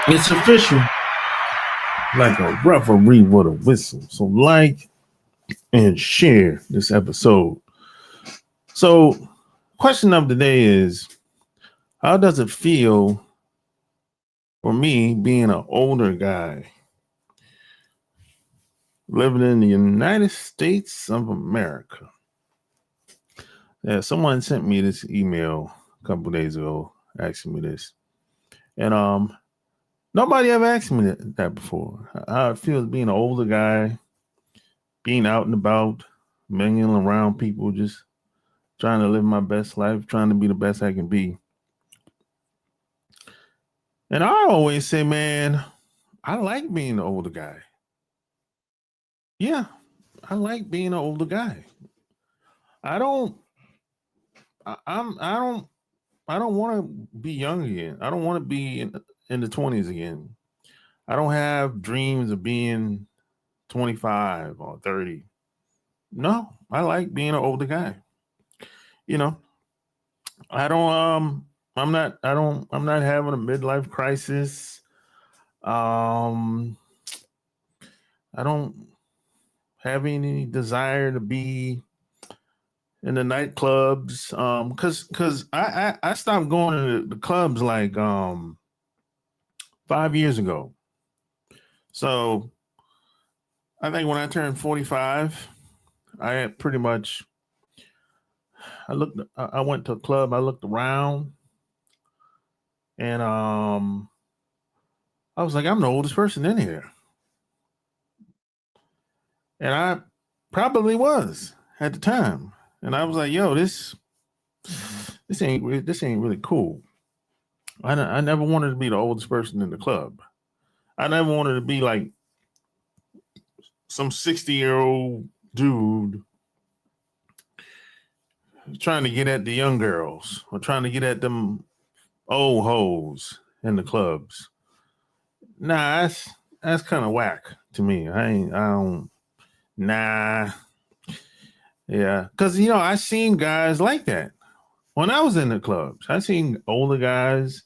It's official, like a referee with a whistle. So like and share this episode. So, question of the day is, how does it feel for me being an older guy living in the United States of America? Yeah, someone sent me this email a couple days ago asking me this. And nobody ever asked me that before. How it feels being an older guy, being out and about, mingling around people, just trying to live my best life, trying to be the best I can be. And I always say, man, I like being an older guy. Yeah, I like being an older guy. I don't I don't I don't want to be young again. I don't want to be in the 20s again. I don't have dreams of being 25 or 30. No, I like being an older guy. You know, I don't I'm not having a midlife crisis. Um I don't have any desire to be in the nightclubs. Cause I stopped going to the clubs like 5 years ago. So I think when I turned 45, I had pretty much I went to a club, I looked around, and I was like, I'm the oldest person in here. And I probably was at the time. And I was like, yo, this ain't really cool. I never wanted to be the oldest person in the club. I never wanted to be like some 60-year-old dude trying to get at the young girls or trying to get at them old hoes in the clubs. Nah, that's kind of whack to me. I don't. Nah. Yeah, because I seen guys like that when I was in the clubs. I seen older guys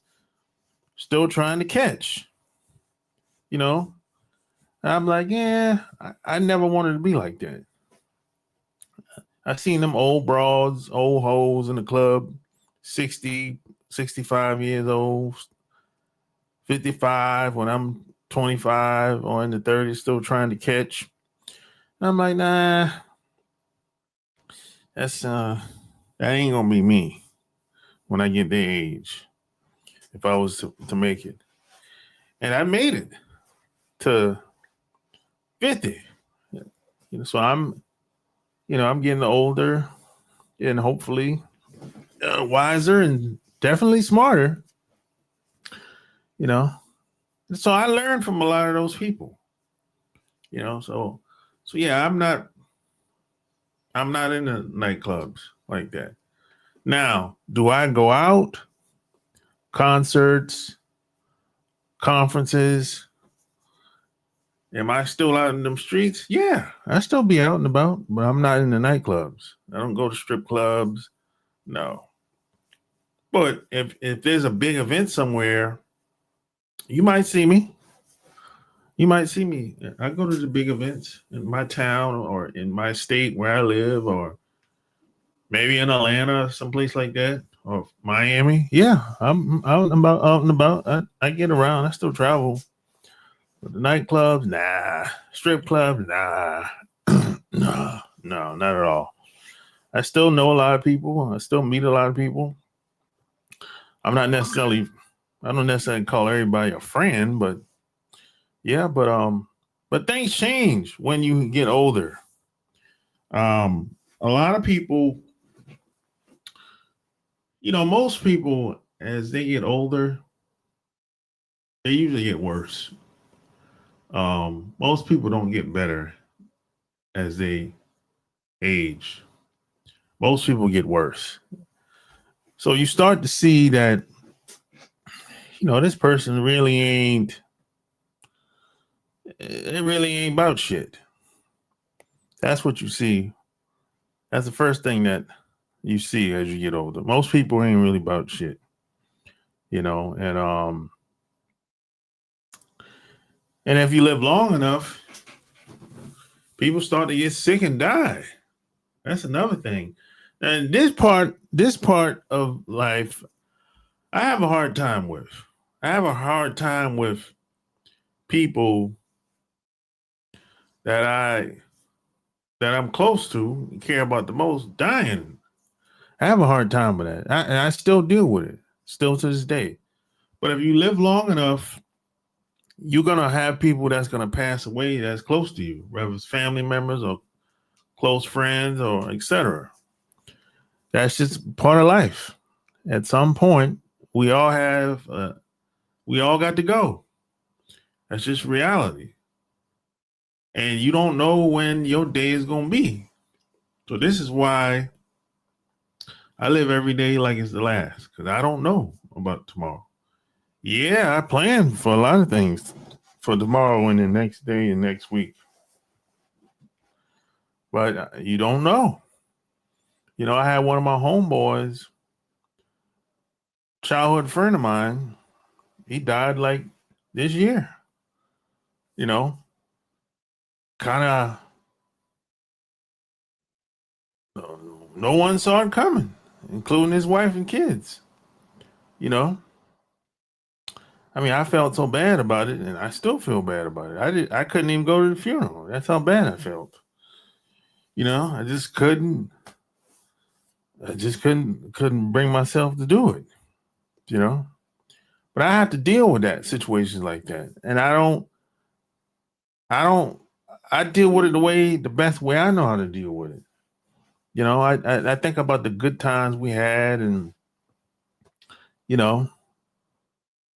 still trying to catch. You know, and I'm like, yeah, I never wanted to be like that. I seen them old broads, old hoes in the club, 60, 65 years old, 55 when I'm 25 or in the 30s, still trying to catch. And I'm like, nah, that ain't gonna be me when I get their age. If I was to make it, and I made it to 50. So I'm getting older and hopefully wiser and definitely smarter. You know, so I learned from a lot of those people. So yeah, I'm not in the nightclubs like that. Now, do I go out, concerts, conferences? Am I still out in them streets? Yeah, I still be out and about, but I'm not in the nightclubs. I don't go to strip clubs. No. But if there's a big event somewhere, you might see me. You might see me. I go to the big events in my town or in my state where I live, or maybe in Atlanta, someplace like that, or Miami. Yeah, I'm out and about. I get around. I still travel. But the nightclubs, nah. Strip clubs, nah. No, not at all. I still know a lot of people. I still meet a lot of people. I'm not necessarily. I don't necessarily call everybody a friend, but yeah, but things change when you get older. A lot of people, most people as they get older, they usually get worse. Most people don't get better as they age. Most people get worse. So you start to see that, this person really ain't, it really ain't about shit. That's what you see. That's the first thing that you see as you get older. Most people ain't really about shit, and And if you live long enough, people start to get sick and die. That's another thing. And this part of life, I have a hard time with. I have a hard time with people that I'm close to and care about the most dying. I have a hard time with that. And I still deal with it, still to this day. But if you live long enough, you're gonna have people that's gonna pass away that's close to you, whether it's family members or close friends or etc. That's just part of life. At some point, we all got to go. That's just reality. And you don't know when your day is gonna be. So this is why I live every day like it's the last, because I don't know about tomorrow. Yeah, I plan for a lot of things for tomorrow and the next day and next week. But you don't know. You know, I had one of my homeboys, childhood friend of mine, he died like this year. You know, kind of, no one saw it coming, including his wife and kids. You know, I mean, I felt so bad about it, and I still feel bad about it. I couldn't even go to the funeral. That's how bad I felt. You know, I just couldn't. Couldn't bring myself to do it. You know, but I have to deal with that situations like that, and I deal with it the best way I know how to deal with it. You know, I think about the good times we had, and you know,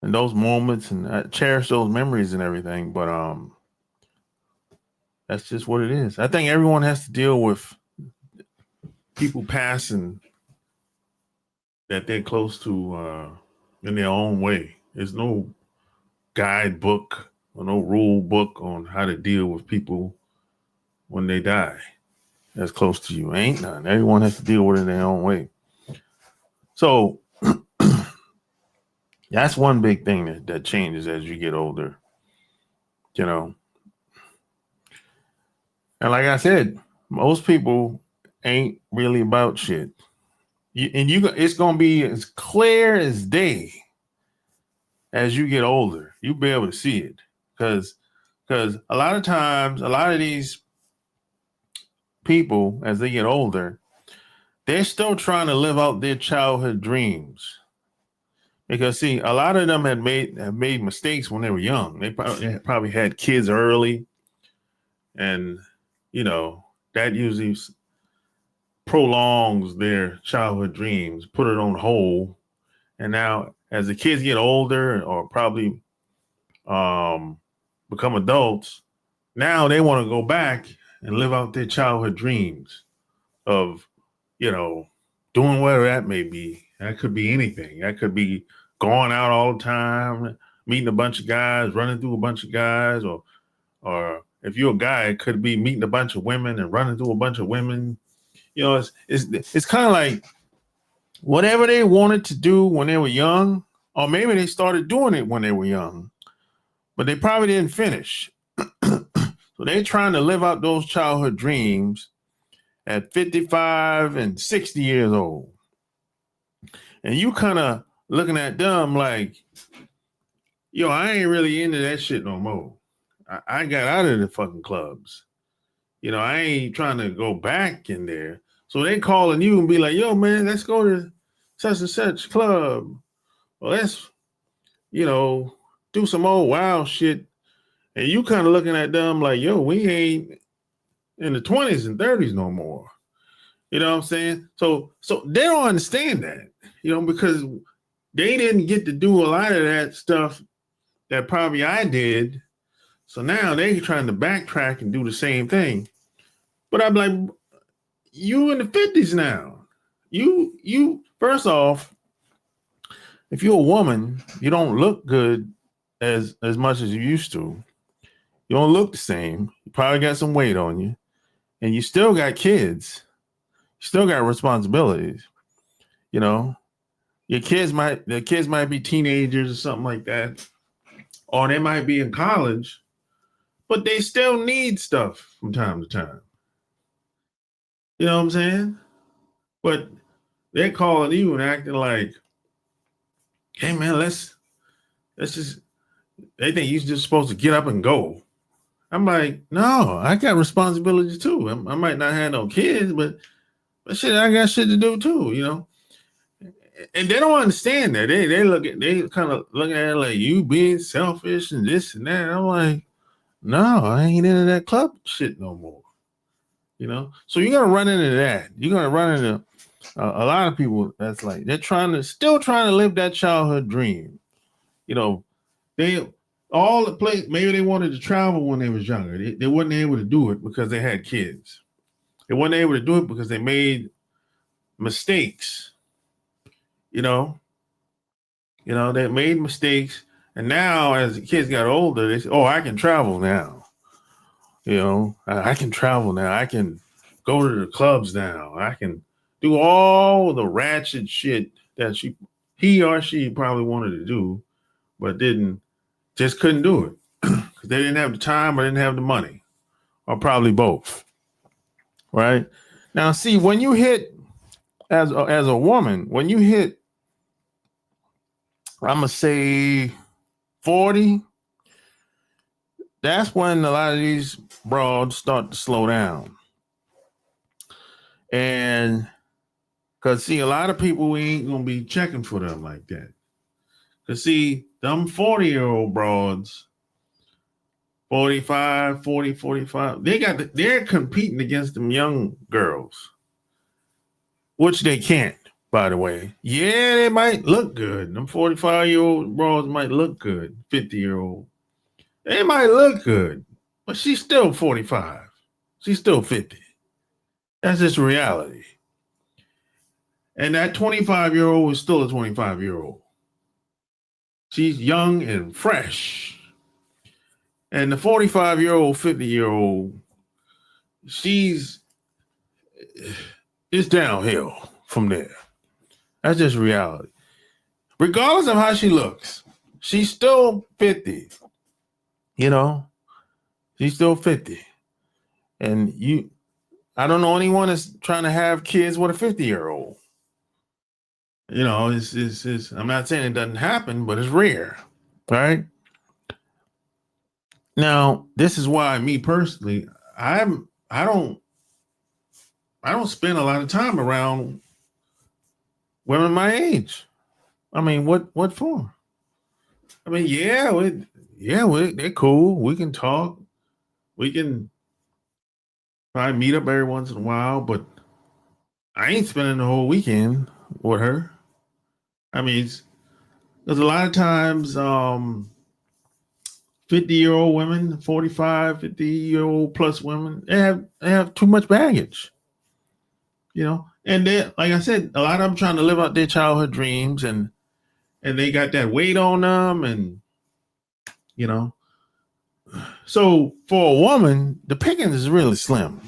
and those moments, and I cherish those memories and everything. But that's just what it is. I think everyone has to deal with people passing that they're close to in their own way. There's no guidebook or no rule book on how to deal with people when they die that's close to you. Ain't none. Everyone has to deal with it in their own way. So that's one big thing that changes as you get older, you know. And like I said, most people ain't really about shit. It's gonna be as clear as day as you get older. You'll be able to see it because a lot of times, a lot of these people as they get older, they're still trying to live out their childhood dreams. Because see, a lot of them have made mistakes when they were young. They probably had kids early, and you know that usually prolongs their childhood dreams, put it on hold. And now, as the kids get older, or probably become adults, now they want to go back and live out their childhood dreams of, you know, doing whatever that may be. That could be anything. That could be going out all the time, meeting a bunch of guys, running through a bunch of guys, or if you're a guy, it could be meeting a bunch of women and running through a bunch of women. You know, it's kind of like whatever they wanted to do when they were young, or maybe they started doing it when they were young, but they probably didn't finish. So they're trying to live out those childhood dreams at 55 and 60 years old. And you kind of looking at them like, yo, I ain't really into that shit no more. I got out of the fucking clubs. You know, I ain't trying to go back in there. So they calling you and be like, yo, man, let's go to such and such club. Well, let's, you know, do some old wild shit. And you kind of looking at them like, yo, we ain't in the 20s and 30s no more. You know what I'm saying? So they don't understand that, you know, because they didn't get to do a lot of that stuff that probably I did. So now they're trying to backtrack and do the same thing. But I'm like, you in the 50s now. You first off, if you're a woman, you don't look good as much as you used to. You don't look the same. You probably got some weight on you, and you still got kids. You still got responsibilities. You know, the kids might be teenagers or something like that, or they might be in college. but they still need stuff from time to time. You know what I'm saying? But they're calling you and acting like, hey man, let's just, they think you're just supposed to get up and go. I'm like, no, I got responsibilities too. I might not have no kids, but shit, I got shit to do too, you know. And they don't understand that. They kind of look at it like you being selfish and this and that. I'm like, no, I ain't into that club shit no more. You know, so you're gonna run into that. You're gonna run into a lot of people that's like they're still trying to live that childhood dream. You know, they all the place. Maybe they wanted to travel when they was younger. They weren't able to do it because they had kids. They weren't able to do it because they made mistakes. You know, they made mistakes, and now as the kids got older, they say, "Oh, I can travel now." You know, I can travel now. I can go to the clubs now. I can do all the ratchet shit that he or she probably wanted to do, but just couldn't do it because they didn't have the time or didn't have the money, or probably both. Right now, see, when you hit as a woman, when you hit, I'm gonna say 40. That's when a lot of these broads start to slow down. And because, see, a lot of people, we ain't going to be checking for them like that. Because, see, them 40-year-old broads, 45, 40, 45, they're competing against them young girls, which they can't, by the way. Yeah, they might look good. Them 45-year-old broads might look good, 50-year-old. They might look good, but she's still 45. She's still 50. That's just reality. And that 25-year-old is still a 25-year-old. She's young and fresh. And the 45-year-old, 50-year-old, it's downhill from there. That's just reality. Regardless of how she looks, she's still 50. You know, she's still 50. And I don't know anyone that's trying to have kids with a 50-year-old. You know, it's I'm not saying it doesn't happen, but it's rare, right? Now, this is why me personally, I don't spend a lot of time around women my age. I mean, what for? I mean, they're cool. We can talk. We can probably meet up every once in a while, but I ain't spending the whole weekend with her. I mean, there's a lot of times 50-year-old women, 45, 50-year-old plus women, they have too much baggage. You know, and they, like I said, a lot of them trying to live out their childhood dreams, and they got that weight on them, and you know. So for a woman, the pickings is really slim.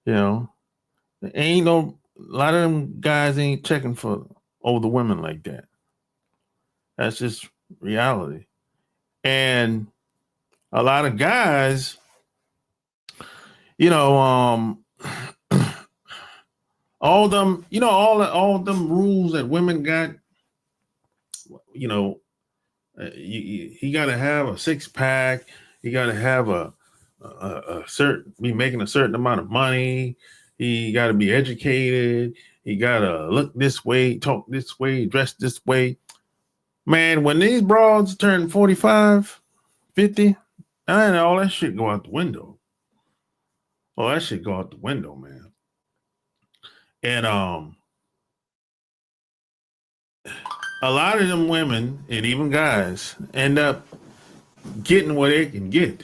You know, a lot of them guys ain't checking for older women like that. That's just reality. And a lot of guys, you know, all them rules that women got, you know, he got to have a 6-pack. He got to have a certain, be making a certain amount of money. He got to be educated. He got to look this way, talk this way, dress this way. Man, when these broads turn 45, 50, and all that shit go out the window. Oh, that shit go out the window, man. And a lot of them women and even guys end up getting what they can get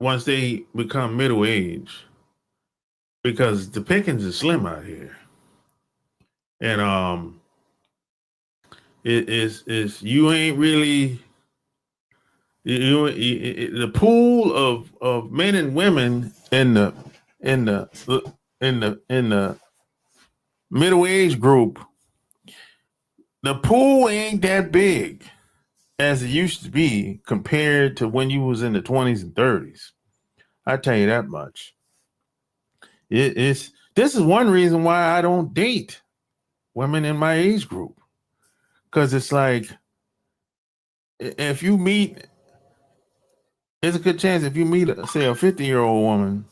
once they become middle age, because the pickings is slim out here. And it is you ain't really the pool of men and women in the middle age group. The pool ain't that big. as it used to be compared to when you was in the 20s and 30s. I tell you that much. This is one reason why I don't date women in my age group. Because it's like, if you meet, there's a good chance if you meet, say, a 50-year-old woman,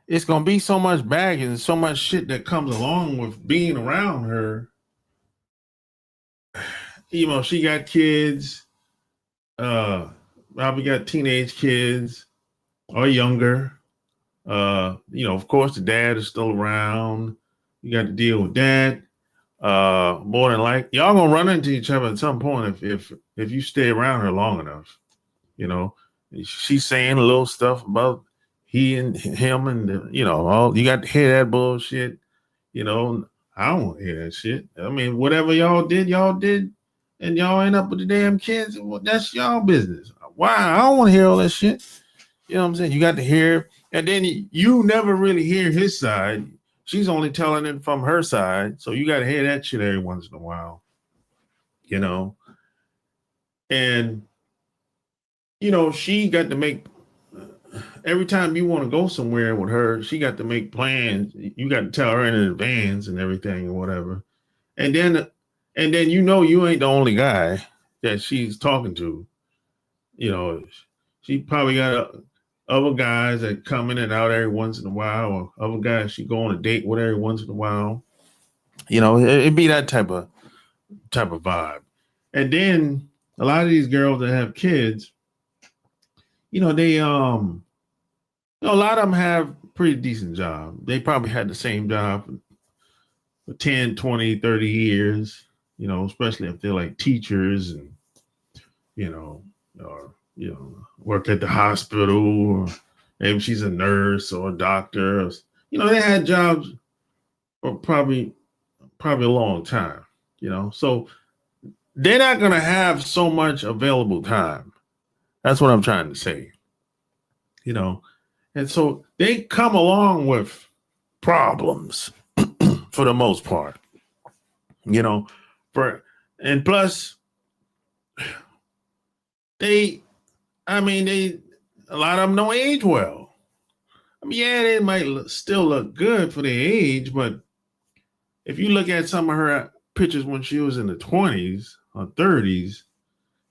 it's going to be so much baggage and so much shit that comes along with being around her. You know, she got kids, probably got teenage kids or younger. You know, of course, the dad is still around. You got to deal with that. More than like, y'all gonna run into each other at some point if you stay around her long enough. You know, she's saying a little stuff about he and him, and you know, all you got to hear that bullshit. You know, I don't want to hear that shit. I mean, whatever y'all did, and y'all end up with the damn kids. Well, that's y'all business. Why? I don't want to hear all that shit. You know what I'm saying? You got to hear, and then you never really hear his side. She's only telling it from her side, so you got to hear that shit every once in a while. You know, and you know, she got to make, every time you want to go somewhere with her, she got to make plans. You got to tell her in advance and everything or whatever. And then you know you ain't the only guy that she's talking to. You know, she probably got other guys that come in and out every once in a while, or other guys she go on a date with every once in a while. You know, it'd be that type of vibe. And then a lot of these girls that have kids, you know, they you know, a lot of them have pretty decent job. They probably had the same job for 10, 20, 30 years, you know, especially if they're like teachers and, you know, or, you know, work at the hospital, or maybe she's a nurse or a doctor. Or, you know, they had jobs for probably a long time, you know. So they're not going to have so much available time. That's what I'm trying to say, you know. And so they come along with problems for the most part, you know, and plus a lot of them don't age well. I mean, yeah, they might still look good for their age, but if you look at some of her pictures when she was in the 20s or 30s,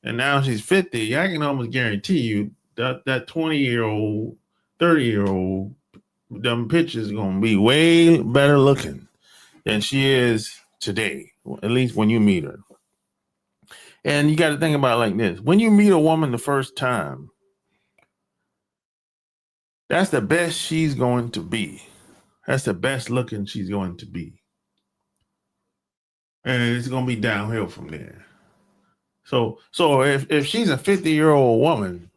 and now she's 50, I can almost guarantee you that 20-year-old, 30-year-old, them pictures are going to be way better looking than she is today, at least when you meet her. And you got to think about it like this. When you meet a woman the first time, that's the best she's going to be. That's the best looking she's going to be. And it's going to be downhill from there. So if she's a 50-year-old woman,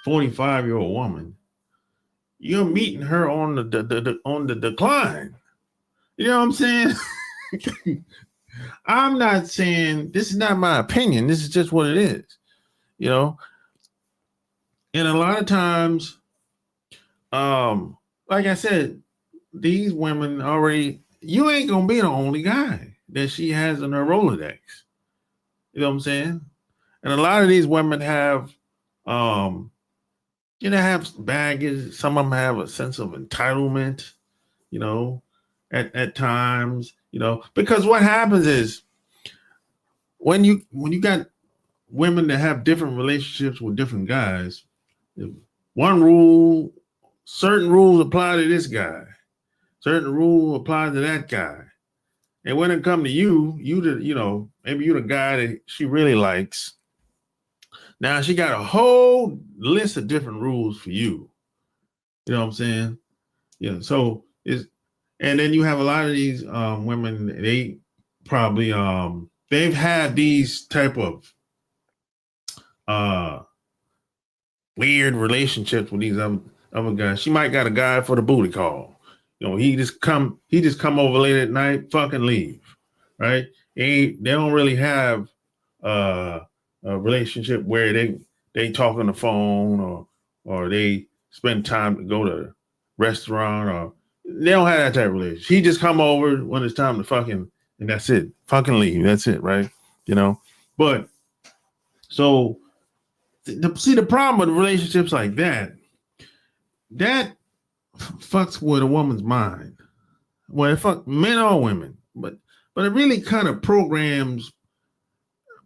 45-year-old woman, you're meeting her on the decline. You know what I'm saying? I'm not saying, this is not my opinion. This is just what it is, you know? And a lot of times, like I said, these women already, you ain't going to be the only guy that she has in her Rolodex. You know what I'm saying? And a lot of these women have, you know, have baggage. Some of them have a sense of entitlement, you know, at times, you know, because what happens is when you got women that have different relationships with different guys, certain rules apply to this guy, certain rules apply to that guy. And when it comes to you know, maybe you're the guy that she really likes. Now she got a whole list of different rules for you. You know what I'm saying? Yeah. So and then you have a lot of these women, they probably they've had these type of weird relationships with these other guys. She might got a guy for the booty call. You know, he just come over late at night, fucking leave. Right? They don't really have a relationship where they talk on the phone or they spend time to go to a restaurant, or they don't have that type of relationship. He just come over when it's time to fucking, and that's it. Fucking leave. That's it, right? You know? But So, see, the problem with relationships like that fucks with a woman's mind. Well, it fuck men or women, but it really kind of programs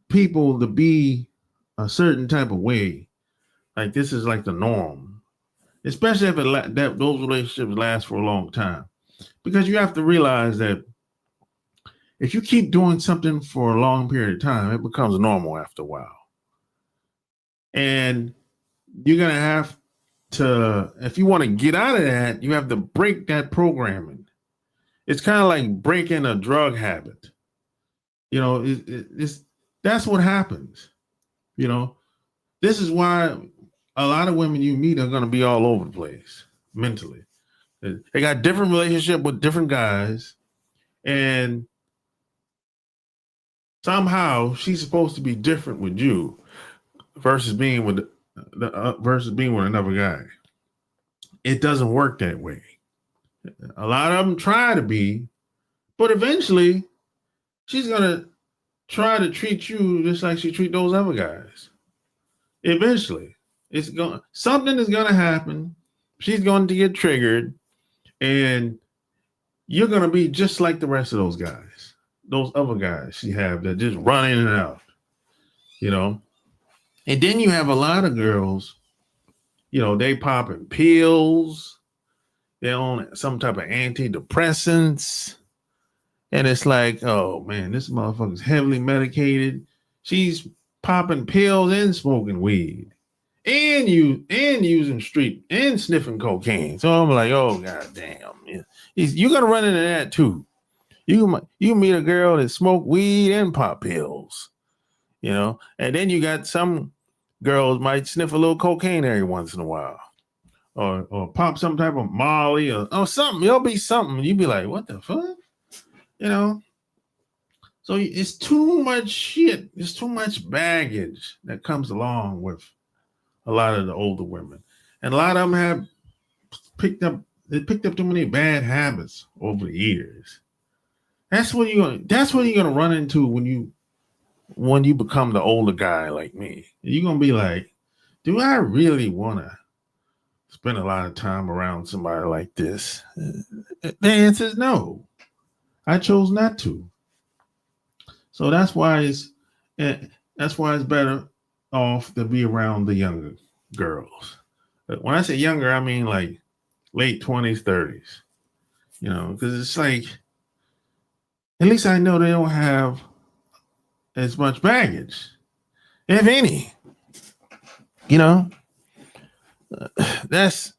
people to be a certain type of way. Like this is like the norm, especially if that those relationships last for a long time, because you have to realize that if you keep doing something for a long period of time, it becomes normal after a while, and you're gonna have to, if you want to get out of that, you have to break that programming. It's kind of like breaking a drug habit. You know, it's that's what happens. You know, this is why a lot of women you meet are going to be all over the place mentally. They got different relationship with different guys, and somehow she's supposed to be different with you versus being with another guy. It doesn't work that way. A lot of them try to be, but eventually she's gonna try to treat you just like she treat those other guys. Eventually, something is gonna happen. She's going to get triggered, and you're gonna be just like the rest of those guys, those other guys she have that just run in and out, you know. And then you have a lot of girls, you know, they popping pills, they're on some type of antidepressants, and it's like, oh man, this motherfucker's heavily medicated. She's popping pills and smoking weed, and using street and sniffing cocaine. So I'm like, oh god damn, you're gonna run into that too. You meet a girl that smoke weed and pop pills, you know, and then you got some girls might sniff a little cocaine every once in a while, or pop some type of Molly or something. There'll be something. You be like, what the fuck, you know? So it's too much shit. There's too much baggage that comes along with a lot of the older women, and a lot of them have picked up too many bad habits over the years. That's what you're gonna run into when you become the older guy like me. You're gonna be like, do I really want to spend a lot of time around somebody like this? The answer is no. I chose not to. So that's why it's better off to be around the younger girls. When I say younger, I mean like late 20s, 30s. You know, because it's like, at least I know they don't have as much baggage, if any. You know, that's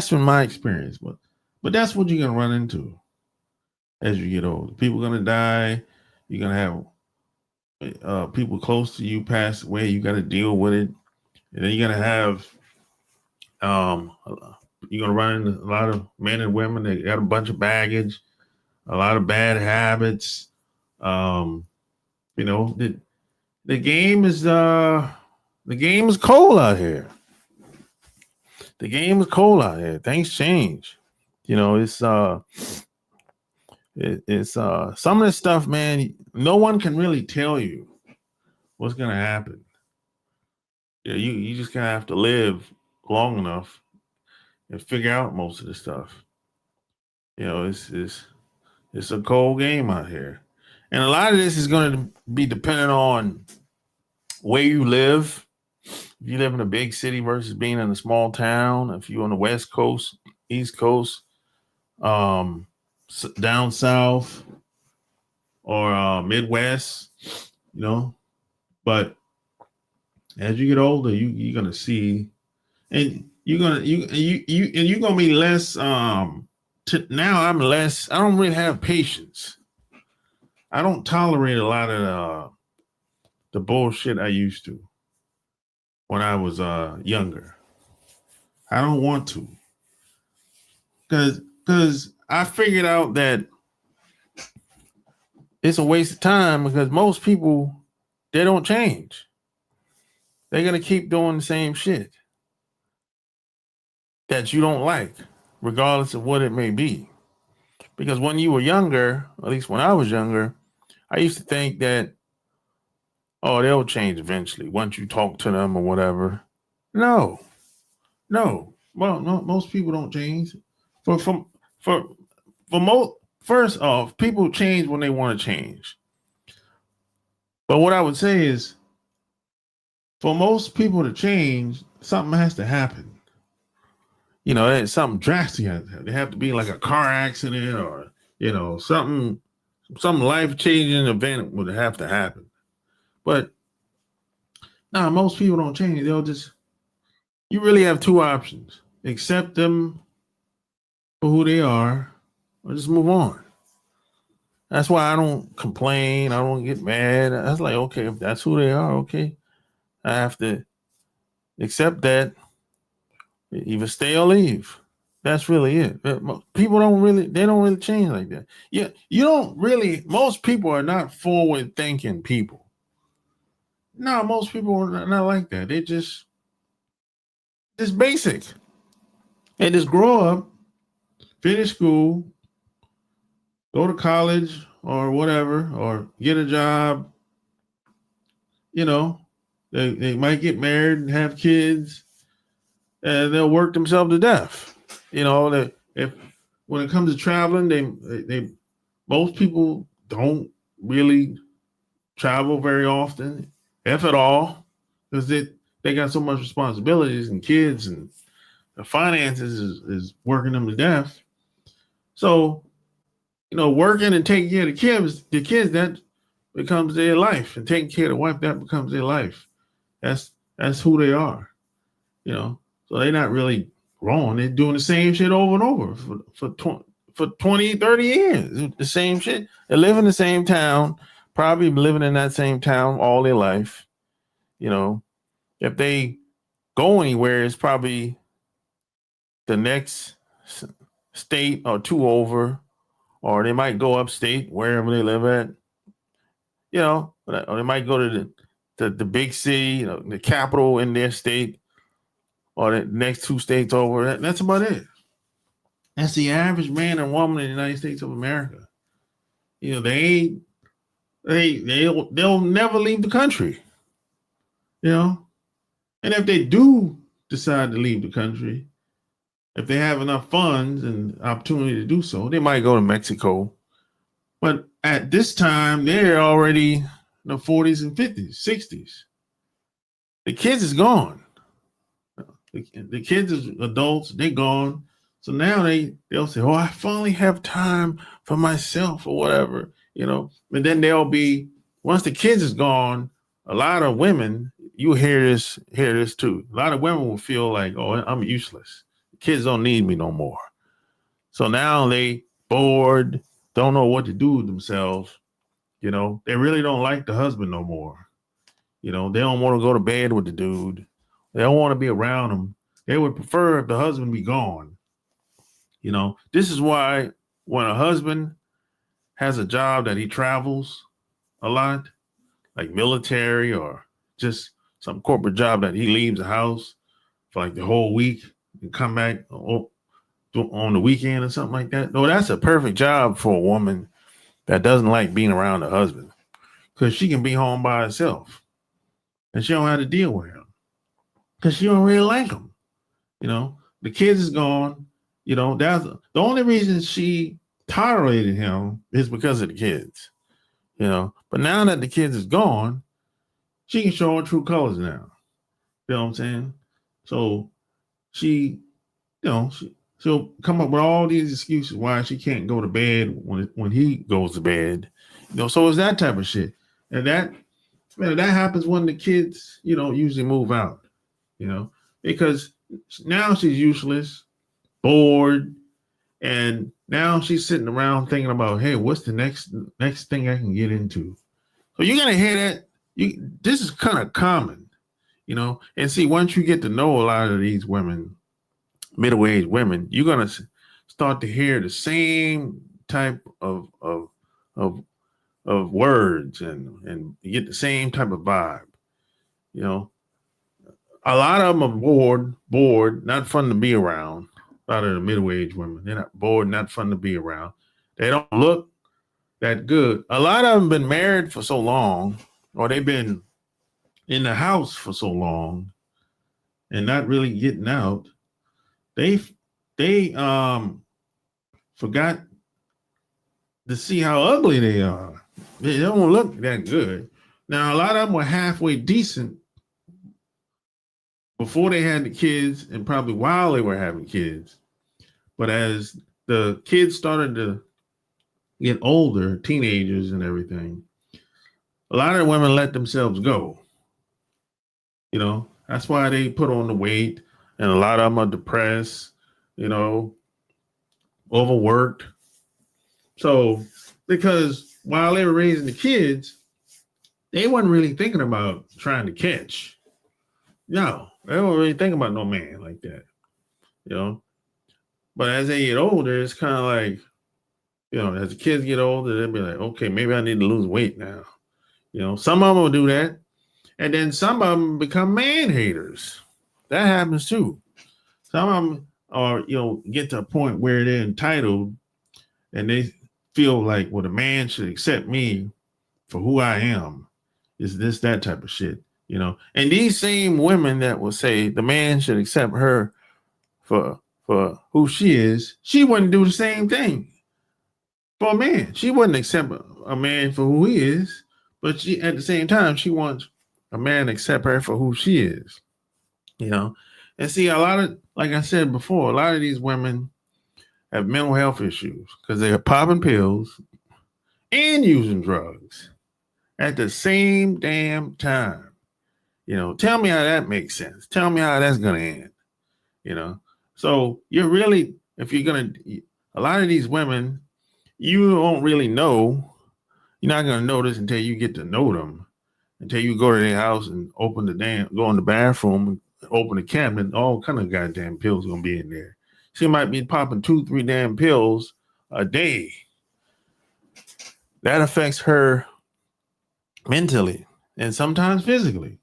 from my experience, but that's what you're gonna run into as you get older. People are gonna die. You're gonna have people close to you pass away. You got to deal with it, and then you're gonna have you're gonna run into a lot of men and women that got a bunch of baggage, a lot of bad habits. You know, the game is cold out here. The game is cold out here. Things change. You know, it's some of this stuff, man. No one can really tell you what's gonna happen. Yeah, you just gonna have to live long enough and figure out most of the stuff. You know, it's a cold game out here, and a lot of this is going to be dependent on where you live. If you live in a big city versus being in a small town, if you're on the West Coast, East Coast, down south, or Midwest, you know. But as you get older, you're gonna see, and you're gonna be less. Now I'm less. I don't really have patience. I don't tolerate a lot of the bullshit I used to when I was younger. I don't want to, because I figured out that it's a waste of time, because most people, they don't change. They're gonna keep doing the same shit that you don't like, regardless of what it may be. Because when you were younger, at least when I was younger, I used to think that oh, they'll change eventually once you talk to them or whatever. No, no. Well, no, most people don't change. For for for most, first off, people change when they want to change. But what I would say is, for most people to change, something has to happen. You know, it's something drastic. They have to be like a car accident or something, some life changing event would have to happen. But most people don't change. They'll just, you really have two options: accept them for who they are, or just move on. That's why I don't complain. I don't get mad. I was like, okay, if that's who they are, okay, I have to accept that. Either stay or leave. That's really it. People they don't really change like that. Yeah, you don't really, most people are not forward thinking people. No, most people are not like that. They just basic. They just grow up, finish school, go to college or whatever, or get a job. You know, they might get married and have kids, and they'll work themselves to death. You know, if when it comes to traveling, they most people don't really travel very often, if at all, because they got so much responsibilities and kids, and the finances is working them to death. So, working and taking care of the kids, that becomes their life, and taking care of the wife, that becomes their life. That's who they are, So they're not really wrong. They're doing the same shit over and over for 20, 30 years. The same shit. They live in the same town, probably living in that same town all their life. If they go anywhere, it's probably the next state or two over, or they might go upstate, wherever they live at. Or they might go to the big city, the capital in their state, or the next two states over. That's about it. That's the average man and woman in the United States of America. They'll never leave the country. And if they do decide to leave the country, if they have enough funds and opportunity to do so, they might go to Mexico. But at this time, they're already in the 40s and 50s, 60s. The kids is gone. The kids is adults, they gone. So now they'll say, oh, I finally have time for myself or whatever, And then they'll be, once the kids is gone, a lot of women, you hear this too. A lot of women will feel like, oh, I'm useless. The kids don't need me no more. So now they bored, don't know what to do with themselves. They really don't like the husband no more. They don't want to go to bed with the dude. They don't want to be around him. They would prefer if the husband be gone. This is why when a husband has a job that he travels a lot, like military or just some corporate job that he leaves the house for like the whole week and come back on the weekend or something like that. No, that's a perfect job for a woman that doesn't like being around her husband, because she can be home by herself and she don't have to deal with him because she don't really like him. The kids is gone. That's the only reason she tolerated him is because of the kids. But now that the kids is gone, she can show her true colors now. You know what I'm saying? So she'll come up with all these excuses why she can't go to bed when he goes to bed. So it's that type of shit. And that happens when the kids, usually move out, because now she's useless, bored, and now she's sitting around thinking about, hey, what's the next thing I can get into? So you're gonna hear that. This is kind of common, and see, once you get to know a lot of these women, middle-aged women, you're gonna start to hear the same type of words and you get the same type of vibe. A lot of them are bored, not fun to be around. A lot of the middle-aged women, they're not bored, not fun to be around. They don't look that good. A lot of them been married for so long, or they've been in the house for so long and not really getting out, they forgot to see how ugly they are. They don't look that good. Now, a lot of them were halfway decent before they had the kids and probably while they were having kids. But as the kids started to get older, teenagers and everything, a lot of women let themselves go. You know, that's why they put on the weight, and a lot of them are depressed, you know, overworked. So, because while they were raising the kids, they wasn't really thinking about trying to catch. No, they weren't really thinking about no man like that, you know. But as they get older, it's kind of like, you know, as the kids get older, they'll be like, okay, maybe I need to lose weight now. You know, some of them will do that. And then some of them become man haters. That happens too. Some of them are, you know, get to a point where they're entitled and they feel like, well, the man should accept me for who I am. Is this, that type of shit, you know? And these same women that will say the man should accept her for who she is, she wouldn't do the same thing for a man. She wouldn't accept a man for who he is, but she, at the same time, she wants a man to accept her for who she is, you know? And see, a lot of, like I said before, a lot of these women have mental health issues because they are popping pills and using drugs at the same damn time. You know, tell me how that makes sense. Tell me how that's going to end, you know? So you're really, if you're going to, a lot of these women, you don't really know. You're not going to know this until you get to know them, until you go to their house and open the damn, go in the bathroom, open the cabinet, all kind of goddamn pills going to be in there. She might be popping 2-3 damn pills a day. That affects her mentally and sometimes physically.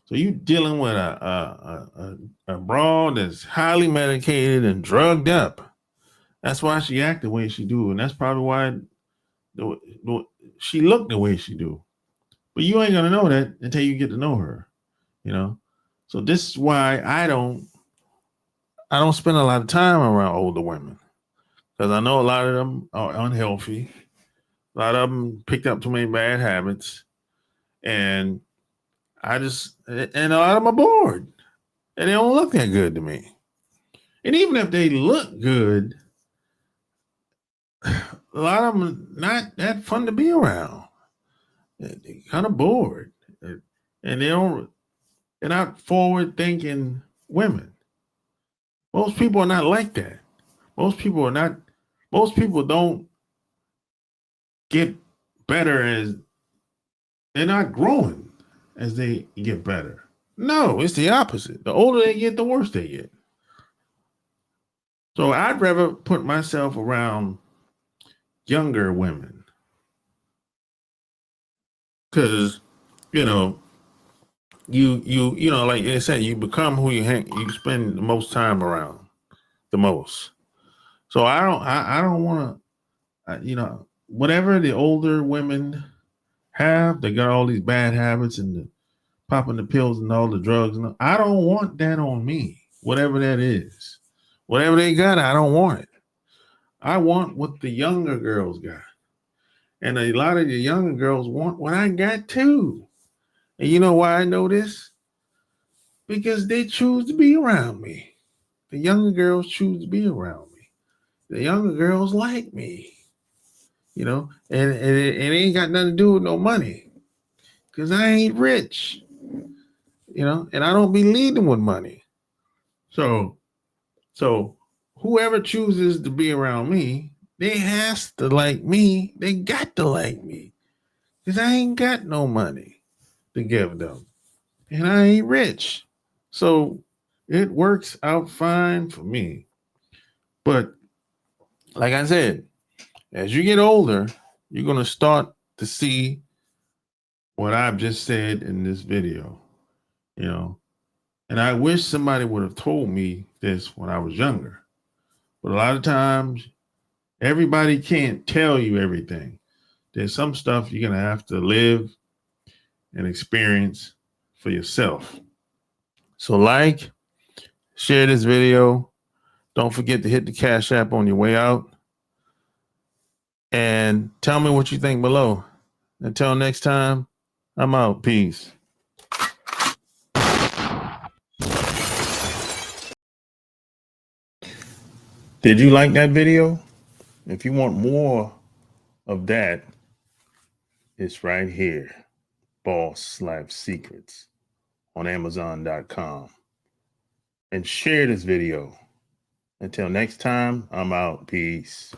So you dealing with a broad that's highly medicated and drugged up. That's why she act the way she do, and that's probably why she looked the way she do. But you ain't gonna know that until you get to know her, you know. So this is why I don't spend a lot of time around older women, because I know a lot of them are unhealthy. A lot of them picked up too many bad habits, and a lot of them are bored, and they don't look that good to me. And even if they look good, a lot of them are not that fun to be around. They're kind of bored, and they're not forward thinking women. Most people are not like that. Most people don't get better as they're not growing as they get better. No, it's the opposite. The older they get, the worse they get. So I'd rather put myself around younger women, because, you know, you know, like I said, you become who you spend the most time around the most. So I don't want to, you know, whatever the older women have, they got all these bad habits and the popping the pills and all the drugs. And I don't want that on me, whatever that is. Whatever they got, I don't want it. I want what the younger girls got. And a lot of the younger girls want what I got too. And you know why I know this? Because they choose to be around me. The younger girls choose to be around me. The younger girls like me. You know, and it ain't got nothing to do with no money. Because I ain't rich. You know, and I don't be leading with money. So whoever chooses to be around me, they has to like me. They got to like me. Because I ain't got no money to give them. And I ain't rich. So it works out fine for me. But like I said, as you get older, you're going to start to see what I've just said in this video, you know. And I wish somebody would have told me this when I was younger. But a lot of times, everybody can't tell you everything. There's some stuff you're going to have to live and experience for yourself. So like, share this video. Don't forget to hit the Cash App on your way out. And tell me what you think below. Until next time, I'm out. Peace. Did you like that video? If you want more of that, it's right here. Boss Life Secrets on Amazon.com. And share this video. Until next time, I'm out. Peace.